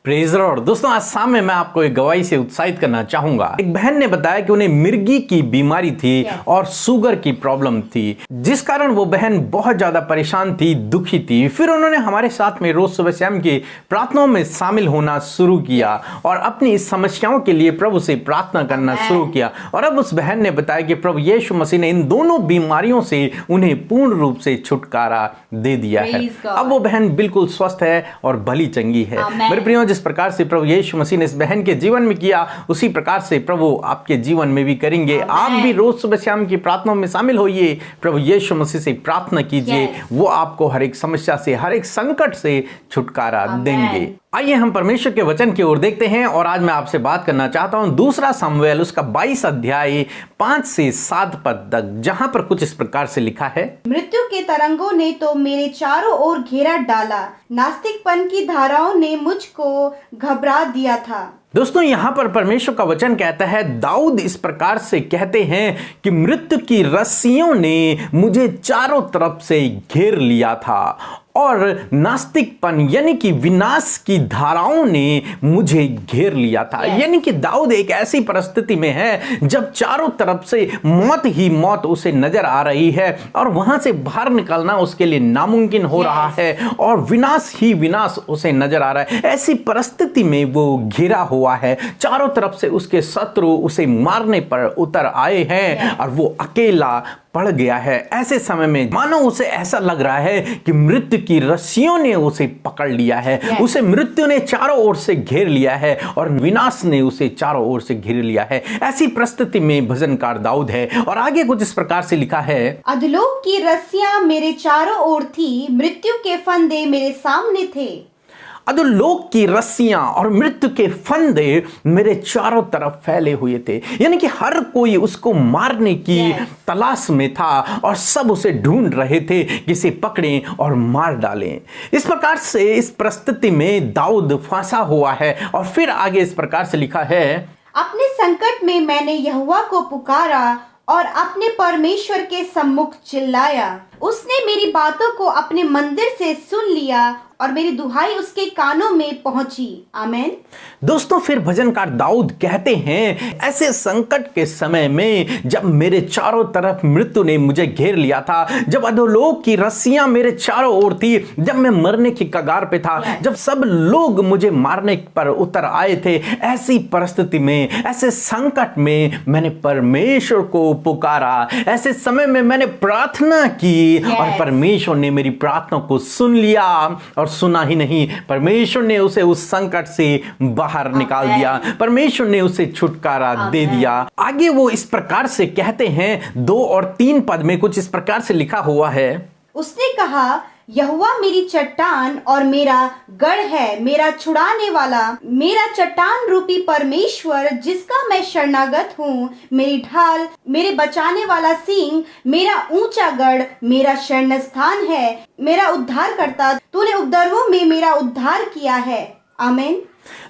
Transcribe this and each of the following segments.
Praise Lord. दोस्तों आज शाम में मैं आपको एक गवाही से उत्साहित करना चाहूंगा। एक बहन ने बताया कि उन्हें मिर्गी की बीमारी थी और शुगर की प्रॉब्लम थी, जिस कारण वो बहन बहुत ज्यादा परेशान थी, दुखी थी। फिर उन्होंने हमारे साथ में रोज सुबह शाम की प्रार्थनाओं में शामिल होना शुरू किया और अपनी इस समस्याओं के लिए प्रभु से प्रार्थना करना शुरू किया। और अब उस बहन ने बताया कि प्रभु यीशु मसीह ने इन दोनों बीमारियों से उन्हें पूर्ण रूप से छुटकारा दे दिया है। अब वो बहन बिल्कुल स्वस्थ है और भली चंगी है। मेरे प्रियो, जिस प्रकार से प्रभु यीशु मसीह ने इस बहन के जीवन में किया, उसी प्रकार से प्रभु आपके जीवन में भी करेंगे। आप भी रोज सुबह शाम की प्रार्थनाओं में शामिल होइए, प्रभु यीशु मसीह से प्रार्थना कीजिए, वो आपको हर एक समस्या से, हर एक संकट से छुटकारा देंगे। आइए हम परमेश्वर के वचन की ओर देखते हैं। और आज मैं आपसे बात करना चाहता हूं दूसरा शमूएल उसका 22 अध्याय 5 से 7 पद तक, जहां पर कुछ इस प्रकार से लिखा है। मृत्यु के तरंगों ने तो मेरे चारों ओर घेरा डाला, नास्तिकपन की धाराओं ने मुझको घबरा दिया था। दोस्तों यहाँ पर परमेश्वर का वचन कहता है, दाऊद इस प्रकार से कहते हैं कि मृत्यु की रस्सियों ने मुझे चारों तरफ से घेर लिया था और नास्तिकपन यानी कि विनाश की धाराओं ने मुझे घेर लिया था। यानी कि दाऊद एक ऐसी परिस्थिति में है जब चारों तरफ से मौत ही मौत उसे नजर आ रही है और वहां से बाहर निकलना उसके लिए नामुमकिन हो रहा है और विनाश ही विनाश उसे नजर आ रहा है। ऐसी परिस्थिति में वो घिरा हुआ है, चारों तरफ से उसके शत्रु उसे मारने पर उतर आए हैं और वो अकेला पड़ गया है। ऐसे समय में मानो उसे ऐसा लग रहा है कि मृत्यु की रस्सियों ने उसे पकड़ लिया है, उसे मृत्यु ने चारों ओर से घेर लिया है और विनाश ने उसे चारों ओर से घेर लिया है। ऐसी परिस्थिति में भजनकार दाऊद है और आगे कुछ इस प्रकार से लिखा है। अधोलोक की रस्सियां मेरे चारों ओर थी, मृत्यु के फंदे मेरे सामने थे। अधोलोक की रस्सियां और मृत्यु के फंदे मेरे चारों तरफ फैले हुए थे। यानी कि हर कोई उसको मारने की तलाश में था और सब उसे ढूंढ रहे थे कि इसे पकड़ें और मार डालें। इस प्रकार से इस परिस्थिति में दाऊद फंसा हुआ है और फिर आगे इस प्रकार से लिखा है। अपने संकट में मैंने यहोवा को पुकारा और अपने परमेश्वर के सम्मुख चिल्लाया। उसने मेरी बातों को अपने मंदिर से सुन लिया और मेरी दुहाई उसके कानों में पहुंची। आमीन। दोस्तों फिर भजनकार दाऊद कहते हैं, ऐसे संकट के समय में जब मेरे चारों तरफ मृत्यु ने मुझे घेर लिया था, जब अधोलोक की रस्सियां मेरे चारों ओर थी, जब मैं मरने की कगार पे था, जब सब लोग मुझे मारने पर उतर आए थे, ऐसी परिस्थिति में, ऐसे संकट में मैंने परमेश्वर को पुकारा। ऐसे समय में मैंने प्रार्थना की और परमेश्वर ने मेरी प्रार्थना को सुन लिया और सुना ही नहीं, परमेश्वर ने उसे उस संकट से बाहर निकाल दिया, परमेश्वर ने उसे छुटकारा दे दिया। आगे वो इस प्रकार से कहते हैं, 2 और 3 पद में कुछ इस प्रकार से लिखा हुआ है। उसने कहा, यहोवा मेरी चट्टान और मेरा गढ़ है, मेरा छुड़ाने वाला, मेरा चट्टान रूपी परमेश्वर जिसका मैं शरणागत हूँ, मेरी ढाल, मेरे बचाने वाला सींग, मेरा ऊंचा गढ़, मेरा शरण स्थान है, मेरा उद्धार करता, तूने उपद्रवों में मेरा उद्धार किया है। आमीन।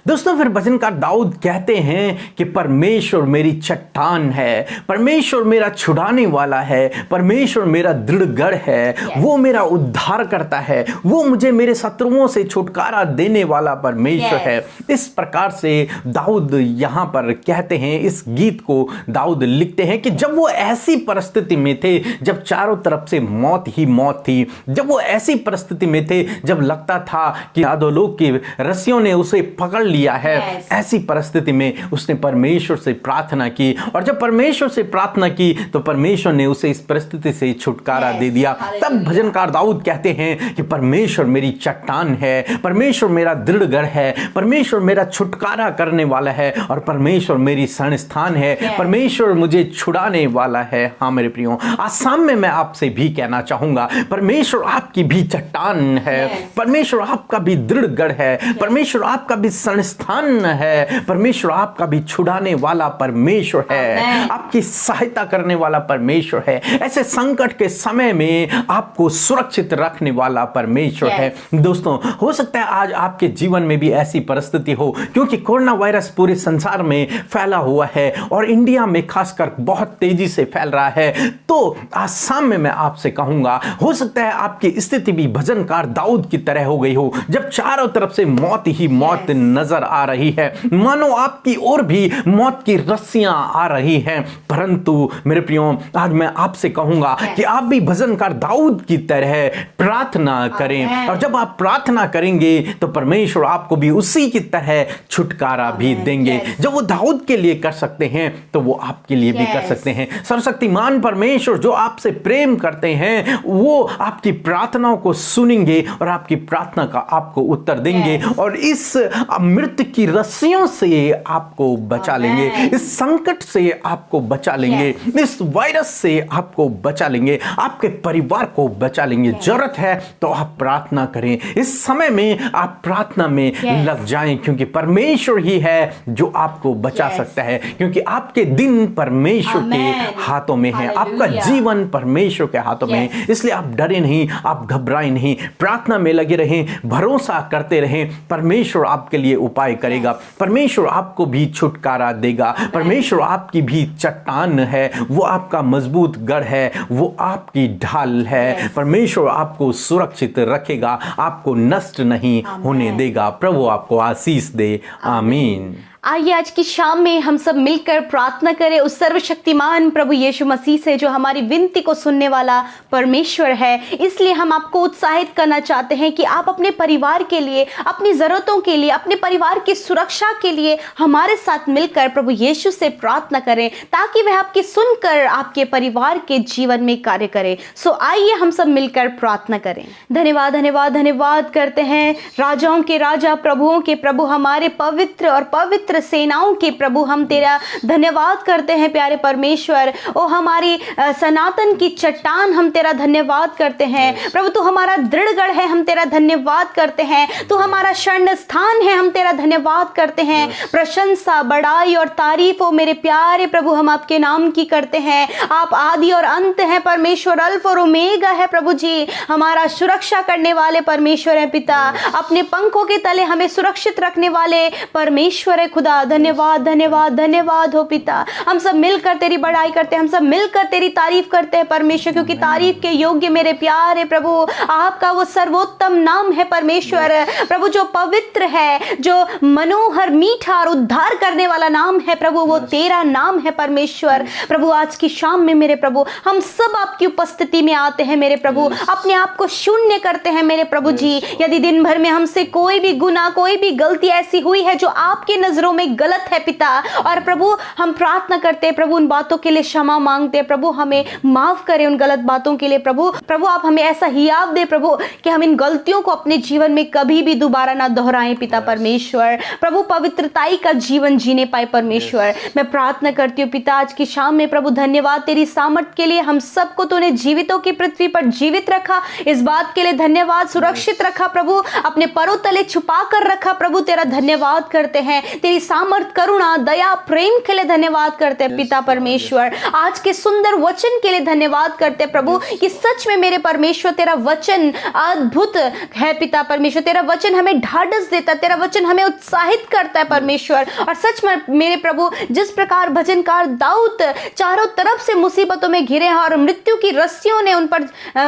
दोस्तों फिर भजनकार दाऊद कहते हैं कि परमेश्वर मेरी चट्टान है, परमेश्वर मेरा छुड़ाने वाला है, परमेश्वर मेरा दृढ़ गढ़ है, वो मेरा उद्धार करता है, वो मुझे मेरे शत्रुओं से छुटकारा देने वाला परमेश्वर है। इस प्रकार से दाऊद यहाँ पर कहते हैं, इस गीत को दाऊद लिखते हैं कि जब वो ऐसी परिस्थिति में थे, जब चारों तरफ से मौत ही मौत थी, जब वो ऐसी परिस्थिति में थे जब लगता था कि अधोलोक की रस्सियों ने उसे पकड़ लिया है, ऐसी परिस्थिति में उसने परमेश्वर से प्रार्थना की और जब परमेश्वर से प्रार्थना की तो परमेश्वर ने उसे इस परिस्थिति से छुटकारा दे दिया। तब भजनकार दाऊद कहते हैं कि परमेश्वर मेरी चट्टान है, परमेश्वर मेरा दृढ़ गढ़ है, परमेश्वर मेरा छुटकारा करने वाला है और परमेश्वर मेरी शरण स्थान है, परमेश्वर मुझे छुड़ाने वाला है। हाँ मेरे प्रियो, आज शाम में मैं आपसे भी कहना चाहूंगा, परमेश्वर आपकी भी चट्टान है, परमेश्वर आपका भी दृढ़ गढ़ है, परमेश्वर आपका भी शरण स्थान है, परमेश्वर आपका भी छुड़ाने वाला परमेश्वर है, आपकी सहायता करने वाला परमेश्वर है, ऐसे संकट के समय में आपको सुरक्षित रखने वाला परमेश्वर है। दोस्तों हो सकता है आज आपके जीवन में भी ऐसी परिस्थिति हो, क्योंकि कोरोना वायरस पूरे संसार में फैला हुआ है और इंडिया में खासकर बहुत तेजी से फैल रहा है। तो आज शाम में मैं आपसे कहूंगा, हो सकता है आपकी स्थिति भी भजनकार दाऊद की तरह हो गई हो, जब चारों तरफ से मौत ही मौत नजर आ रही है, मानो आपकी ओर भी मौत की रस्सियां आ रही हैं, परंतु मेरे प्रियो आज मैं आपसे कहूंगा कि आप भी भजनकार दाऊद की तरह प्रार्थना करें, और जब आप प्रार्थना करेंगे तो परमेश्वर आपको भी उसी की तरह छुटकारा भी देंगे। जो वो दाऊद के लिए कर सकते हैं तो वो आपके लिए भी कर सकते हैं। सर्वशक्तिमान परमेश्वर जो आपसे प्रेम करते हैं वो आपकी प्रार्थनाओं को सुनेंगे और आपकी प्रार्थना का आपको उत्तर देंगे, और इस मृत्यु की रस्सियों से आपको बचा लेंगे, इस संकट से आपको बचा लेंगे, इस वायरस से आपको बचा लेंगे, आपके परिवार को बचा लेंगे। जरूरत है तो आप प्रार्थना करें, इस समय में आप प्रार्थना में लग जाएं, क्योंकि परमेश्वर ही है जो आपको बचा सकता है, क्योंकि आपके दिन परमेश्वर के हाथों में है, आपका जीवन परमेश्वर के हाथों में है। इसलिए आप डरे नहीं, आप घबराएं नहीं, प्रार्थना में लगे रहें, भरोसा करते रहें। परमेश्वर आपके लिए उपाय करेगा, परमेश्वर आपको भी छुटकारा देगा, परमेश्वर आपकी भी चट्टान है, वो आपका मजबूत गढ़ है, वो आपकी ढाल है। परमेश्वर आपको सुरक्षित रखेगा, आपको नष्ट नहीं होने देगा। प्रभु आपको आशीष दे। आमीन। आइए आज की शाम में हम सब मिलकर प्रार्थना करें उस सर्वशक्तिमान प्रभु यीशु मसीह से, जो हमारी विनती को सुनने वाला परमेश्वर है। इसलिए हम आपको उत्साहित करना चाहते हैं कि आप अपने परिवार के लिए, अपनी ज़रूरतों के लिए, अपने परिवार की सुरक्षा के लिए हमारे साथ मिलकर प्रभु यीशु से प्रार्थना करें, ताकि वह आपकी सुनकर आपके परिवार के जीवन में कार्य करे। सो आइए हम सब मिलकर प्रार्थना करें। धन्यवाद धन्यवाद धन्यवाद करते हैं राजाओं के राजा, प्रभुओं के प्रभु, हमारे पवित्र और पवित्र सेनाओं के प्रभु। हम तेरा धन्यवाद करते हैं प्यारे परमेश्वर। ओ हमारी सनातन की चट्टान, हम तेरा धन्यवाद करते हैं प्रभु। तू हमारा दृढ़गढ़ है, हम तेरा धन्यवाद करते हैं। तू हमारा शरण स्थान है, हम तेरा धन्यवाद करते हैं। प्रशंसा, बड़ाई और तारीफ हो मेरे प्यारे प्रभु हम आपके नाम की करते हैं। आप आदि और अंत हैं परमेश्वर, अल्फा और ओमेगा है प्रभु जी। हमारा सुरक्षा करने वाले परमेश्वर है पिता, अपने पंखों के तले हमें सुरक्षित रखने वाले परमेश्वर है खुदा। धन्यवाद धन्यवाद धन्यवाद हो पिता। हम सब मिलकर तेरी बड़ाई करते हैं, हम सब मिलकर तेरी तारीफ करते हैं परमेश्वर, क्योंकि तारीफ के योग्य मेरे प्यारे प्रभु आपका वो सर्वोत्तम नाम है परमेश्वर प्रभु, जो पवित्र है, जो मनोहर, मीठा और उद्धार करने वाला नाम है प्रभु, वो तेरा नाम है परमेश्वर प्रभु। आज की शाम में मेरे प्रभु हम सब आपकी उपस्थिति में आते हैं मेरे प्रभु, अपने आप को शून्य करते हैं मेरे प्रभु जी। यदि दिन भर में हमसे कोई भी गुनाह, कोई भी गलती ऐसी हुई है जो आपके नजरों में गलत है पिता, और प्रभु हम प्रार्थना करते हैं प्रभु, उन बातों के लिए क्षमा मांगते हैं प्रभु, हमें माफ करें उन गलत बातों के लिए प्रभु। प्रभु आप हमें ऐसा हियाव दे प्रभु कि हम इन गलतियों को अपने जीवन में कभी भी दोबारा ना दोहराएं पिता परमेश्वर। प्रभु पवित्रताई का जीवन जीने पाए परमेश्वर। मैं प्रार्थना करती हूँ पिता आज की शाम में प्रभु, धन्यवाद तेरी सामर्थ के लिए। हम सबको तूने जीवितों की पृथ्वी पर जीवित रखा, इस बात के लिए धन्यवाद। सुरक्षित रखा प्रभु, अपने परों तले छुपा कर रखा प्रभु, तेरा धन्यवाद करते हैं। तेरी सामर्थ, करुणा, दया, प्रेम के लिए धन्यवाद करते हैं पिता परमेश्वर। आज के सुंदर वचन के लिए धन्यवाद करते हैं प्रभु, कि सच में मेरे परमेश्वर तेरा वचन अद्भुत है पिता परमेश्वर। तेरा वचन हमें ढाढ़स देता है, तेरा वचन हमें उत्साहित करता है परमेश्वर। और सच में मेरे प्रभु जिस प्रकार भजनकार दाऊद चारों तरफ से मुसीबतों में घिरे हैं और मृत्यु की रस्सियों ने उन पर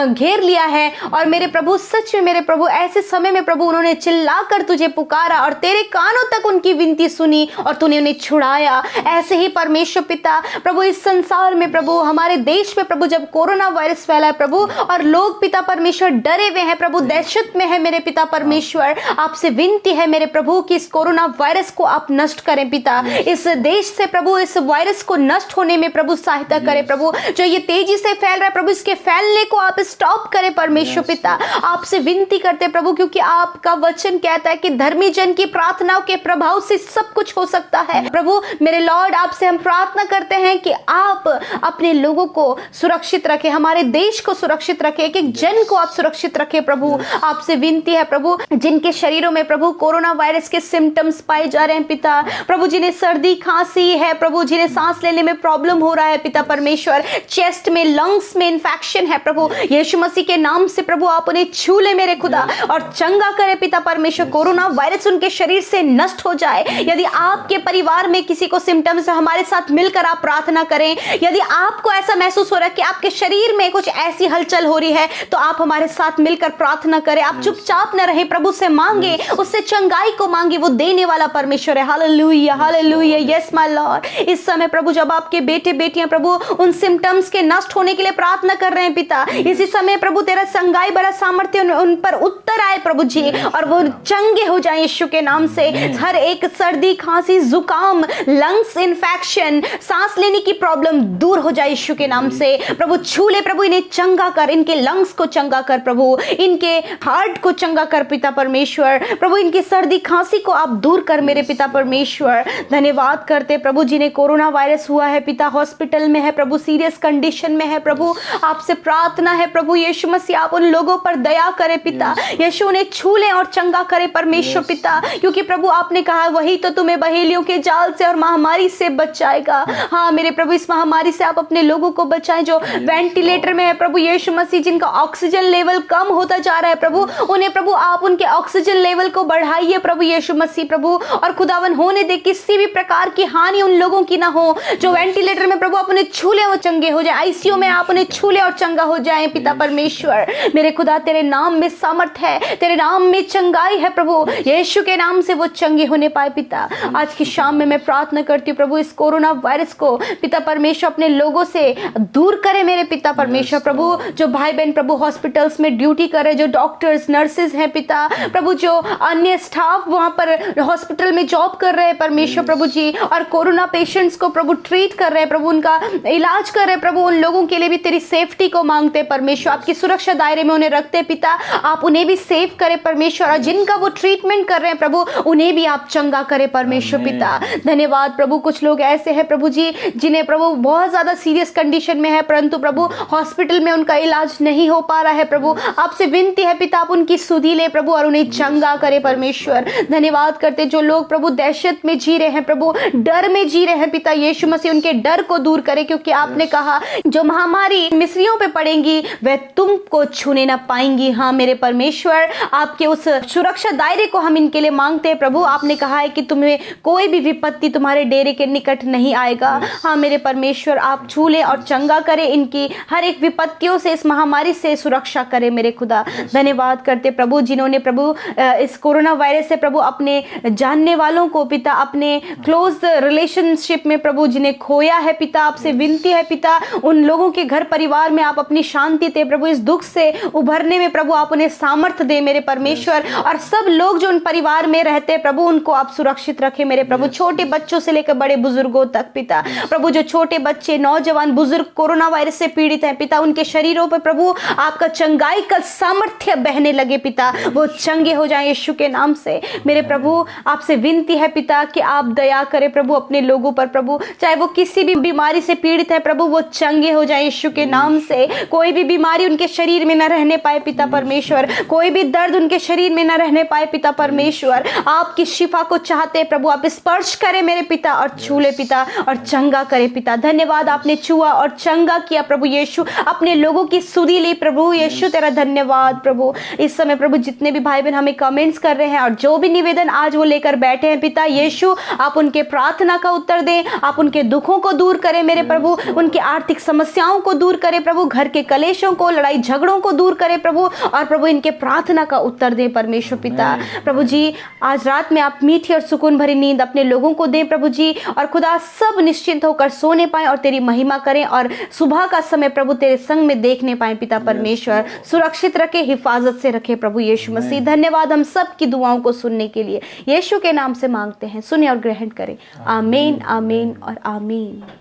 घेर लिया है, और मेरे प्रभु सच में मेरे प्रभु ऐसे समय में प्रभु उन्होंने चिल्लाकर तुझे पुकारा और तेरे कानों तक उनकी विनती सुनी और तूने उन्हें छुड़ाया। ऐसे ही परमेश्वर पिता प्रभु इस संसार में प्रभु, हमारे देश में प्रभु जब कोरोना वायरस फैला है प्रभु, और लोग पिता परमेश्वर डरे हुए हैं प्रभु, दहशत में है मेरे पिता परमेश्वर, आपसे विनती है मेरे प्रभु कि इस कोरोना वायरस को आप नष्ट करें पिता। इस देश से प्रभु इस वायरस को नष्ट होने में प्रभु सहायता करें प्रभु। जो ये तेजी से फैल रहा है प्रभु, इसके फैलने को आप स्टॉप करें परमेश्वर पिता। आपसे विनती करते प्रभु, क्योंकि आपका वचन कहता है कि धर्मी जन की प्रार्थनाओं के प्रभाव से सब कुछ हो सकता है प्रभु। मेरे लॉर्ड आपसे हम प्रार्थना करते हैं कि आप अपने लोगों को सुरक्षित रखें, हमारे देश को सुरक्षित रखें, एक एक जन को आप सुरक्षित रखें प्रभु। आपसे विनती है प्रभु, जिनके शरीरों में प्रभु कोरोना वायरस के सिम्टम्स पाए जा रहे हैं पिता प्रभु, जिन्हें सर्दी खांसी है प्रभु, जिन्हें सांस लेने में प्रॉब्लम हो रहा है पिता परमेश्वर, चेस्ट में, लंग्स में इंफेक्शन है प्रभु, यीशु मसीह के नाम से प्रभु आप उन्हें छू ले मेरे खुदा और चंगा करे पिता परमेश्वर। कोरोना वायरस उनके शरीर से नष्ट हो जाए। यदि यदि आपके परिवार में किसी को सिम्टम्स है, हमारे साथ मिलकर आप प्रार्थना करें। यदि आपको ऐसा महसूस हो रहा है कि आपके शरीर में कुछ ऐसी हलचल हो रही है, तो आप हमारे साथ मिलकर प्रार्थना करें। आप चुपचाप न रहे, प्रभु से मांगे, उससे चंगाई को मांगे। वो देने वाला परमेश्वर है। Hallelujah, hallelujah, yes my Lord. इस समय प्रभु जब आपके बेटे बेटियां प्रभु उन सिम्टम्स के नष्ट होने के लिए प्रार्थना कर रहे हैं पिता, इसी समय प्रभु तेरा संगाई बड़ा सामर्थ्य उन पर उत्तर आए प्रभु जी, और वो चंगे हो जाए यीशु के नाम से। हर एक सर्दी, खांसी, जुकाम, लंग्स इन्फेक्शन, सांस लेने की प्रॉब्लम दूर हो जाए यीशु के नाम से। प्रभु छू ले प्रभु, इन्हें चंगा कर, इनके लंग्स को चंगा कर प्रभु, इनके हार्ट को चंगा कर पिता परमेश्वर। प्रभु इनकी सर्दी खांसी को आप दूर कर मेरे पिता परमेश्वर। धन्यवाद करते प्रभु, जिन्हें कोरोना वायरस हुआ है पिता, हॉस्पिटल में है प्रभु, सीरियस कंडीशन में है प्रभु, आपसे प्रार्थना है प्रभु यीशु मसीह, आप उन लोगों पर दया करे पिता। यीशु उन्हें छू ले और चंगा करे परमेश्वर पिता, क्योंकि प्रभु आपने कहा वही तो तुम्हें बहेलियों के जाल से और महामारी से बचाएगा। हाँ मेरे प्रभु, इस महामारी से आप अपने लोगों को बचाएं जो वेंटिलेटर में है प्रभु यीशु मसीह, जिनका ऑक्सीजन लेवल कम होता जा रहा है प्रभु, उन्हें प्रभु आप उनके ऑक्सीजन लेवल को बढ़ाइए प्रभु यीशु मसीह प्रभु, और खुदावन होने दे किसी भी प्रकार की हानि उन लोगों की ना हो जो वेंटिलेटर में प्रभु आप उन्हें छू ले वो चंगे हो जाए, आईसीयू में आप उन्हें छू ले और चंगा हो जाए पिता परमेश्वर। मेरे खुदा तेरे नाम में सामर्थ है, तेरे नाम में चंगाई है प्रभु, यीशु के नाम से वो चंगे होने पाए पिता। आज की शाम में मैं प्रार्थना करती हूँ प्रभु, इस कोरोना वायरस को पिता परमेश्वर अपने लोगों से दूर करे मेरे पिता परमेश्वर प्रभु। जो भाई बहन प्रभु हॉस्पिटल्स में ड्यूटी करे, जो डॉक्टर्स नर्सेज हैं पिता प्रभु, जो अन्य स्टाफ वहां पर हॉस्पिटल में जॉब कर रहे हैं परमेश्वर प्रभु जी, और कोरोना पेशेंट्स को प्रभु ट्रीट कर रहे हैं प्रभु, उनका इलाज कर रहे हैं प्रभु, उन लोगों के लिए भी तेरी सेफ्टी को मांगते परमेश्वर, आपकी सुरक्षा दायरे में उन्हें रखते पिता, आप उन्हें भी सेव करे परमेश्वर, और जिनका वो ट्रीटमेंट कर रहे हैं प्रभु उन्हें भी आप चंगा करे परमेश्वर पिता। धन्यवाद प्रभु। कुछ लोग ऐसे हैं प्रभु जी जिन्हें प्रभु बहुत ज्यादा सीरियस कंडीशन में है, परंतु प्रभु हॉस्पिटल में उनका इलाज नहीं हो पा रहा है प्रभु, आपसे विनती है पिता आप उनकी सुधि ले प्रभु और उन्हें चंगा करे परमेश्वर। धन्यवाद करते जो लोग प्रभु दहशत में जी रहे हैं प्रभु, डर में जी रहे हैं पिता यीशु मसीह, उनके डर को दूर करे, क्योंकि आपने कहा जो महामारी मिस्रियों पे पड़ेंगी वह तुमको छूने ना पाएंगी। हाँ मेरे परमेश्वर, आपके उस सुरक्षा दायरे को हम इनके लिए मांगते हैं प्रभु। आपने कहा है कि तुम्हें कोई भी विपत्ति तुम्हारे डेरे के निकट नहीं आएगा। हाँ मेरे परमेश्वर, आप छू ले और चंगा करे, इनकी हर एक विपत्तियों से, इस महामारी से सुरक्षा करे मेरे खुदा। धन्यवाद करते प्रभु जिन्होंने प्रभु इस कोरोना वायरस से प्रभु अपने जानने वालों को पिता, अपने क्लोज रिलेशनशिप में प्रभु जिन्हें खोया है पिता, आपसे विनती है पिता उन लोगों के घर परिवार में आप अपनी शांति दे प्रभु, इस दुख से उभरने में प्रभु आप उन्हें सामर्थ्य दे मेरे परमेश्वर, और सब लोग जो उन परिवार में रहते प्रभु उनको आप सुरक्षित रखे मेरे प्रभु, छोटे बच्चों से लेकर बड़े बुजुर्गों तक पिता प्रभु, जो छोटे बच्चे नौजवान बुजुर्ग कोरोना वायरस से पीड़ित हैं पिता, उनके शरीरों पर प्रभु आपका चंगाई का सामर्थ्य बहने लगे पिता, वो चंगे हो जाएं यीशु के नाम से मेरे प्रभु। आपसे विनती है पिता कि आप दया करें प्रभु अपने लोगों पर प्रभु, चाहे वो किसी भी बीमारी से पीड़ित है प्रभु वो चंगे हो जाए यीशु के नाम से, कोई भी बीमारी उनके शरीर में न रहने पाए पिता परमेश्वर, कोई भी दर्द उनके शरीर में न रहने पाए पिता परमेश्वर। आपकी शिफा को चाहते प्रभु, आप स्पर्श करें मेरे पिता और छू ले पिता और चंगा करे पिता। धन्यवाद, आपने छुआ और चंगा किया प्रभु यीशु, अपने लोगों की सुधि ली प्रभु यीशु, तेरा धन्यवाद प्रभु। इस समय प्रभु जितने भी भाई बहन हमें कमेंट्स कर रहे हैं और जो भी निवेदन आज वो लेकर बैठे हैं पिता यीशु, आप उनके प्रार्थना का उत्तर दें, आप उनके दुखों को दूर करें मेरे प्रभु, उनकी आर्थिक समस्याओं को दूर करें प्रभु, घर के कलेशों को, लड़ाई झगड़ों को दूर करें प्रभु, और प्रभु इनके प्रार्थना का उत्तर दें परमेश्वर पिता। प्रभु जी आज रात में आप मीठी और सुकून भरी नींद अपने लोगों को दें प्रभु जी, और खुदा सब निश्चिंत होकर सोने पाए और तेरी महिमा करें, और सुबह का समय प्रभु तेरे संग में देखने पाए पिता परमेश्वर। सुरक्षित रखे, हिफाजत से रखे प्रभु यीशु मसीह। धन्यवाद हम सब की दुआओं को सुनने के लिए, यीशु के नाम से मांगते हैं, सुने और ग्रहण करें। आमीन, आमीन और आमीन।